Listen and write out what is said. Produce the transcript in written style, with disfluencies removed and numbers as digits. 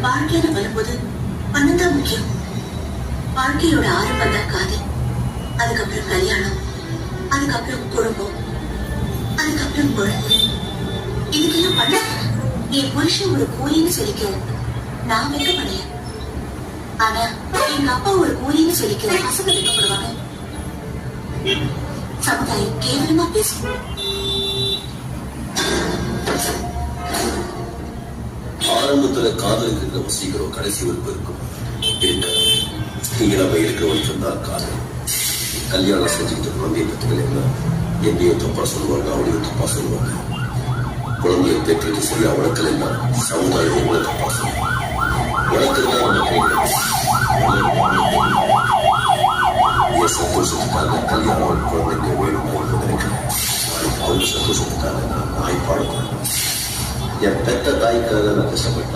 வாழ்க்கைன்னு வரும்போது பணம் தான் முக்கியம். வாழ்க்கையோட ஆரம்பம் தான் காதல், அதுக்கப்புறம் கல்யாணம், அதுக்கப்புறம் குடும்பம், அதுக்கப்புறம் குழந்தை. இதுக்கெல்லாம் பண்ண என் புருஷன் ஒரு கூலின்னு சொல்லிக்க நான் வெட்கப்படல. ஆனா எங்க அப்பா ஒரு கூலின்னு சொல்லிக்க பசங்க வெட்கப்படுவாங்க. சமுதாயம் கேவலமா பேசும். ஆரம்பத்துல காதலுக்கு இருக்க சீக்கிரம் கடைசி விருப்பம் இருக்கும். இங்க நம்ம இருக்கிற வரைக்கும் தான் காதல். கல்யாணம் செஞ்சுக்கிட்டு குழந்தைய பெற்றுக்கலைன்னா என்னையும் தப்பா சொல்லுவாங்க, அவனையும் தப்பா சொல்லுவாங்க. குழந்தைய பெற்றுட்டு சரியா வளர்க்கலைன்னா சமுதாயம் எவ்வளவு தப்பா சொல்லுவாங்க. வளர்க்கறதா நம்ம கைகள். என் சந்தோஷத்துக்காக கல்யாணம் குழந்தைங்க வேணும் நினைக்கிறேன். அவங்க சந்தோஷத்துக்காக நான் நாய் பாடுறேன். என் பெத்த தாய்க்காக நான் கஷ்டப்பட்டேன்.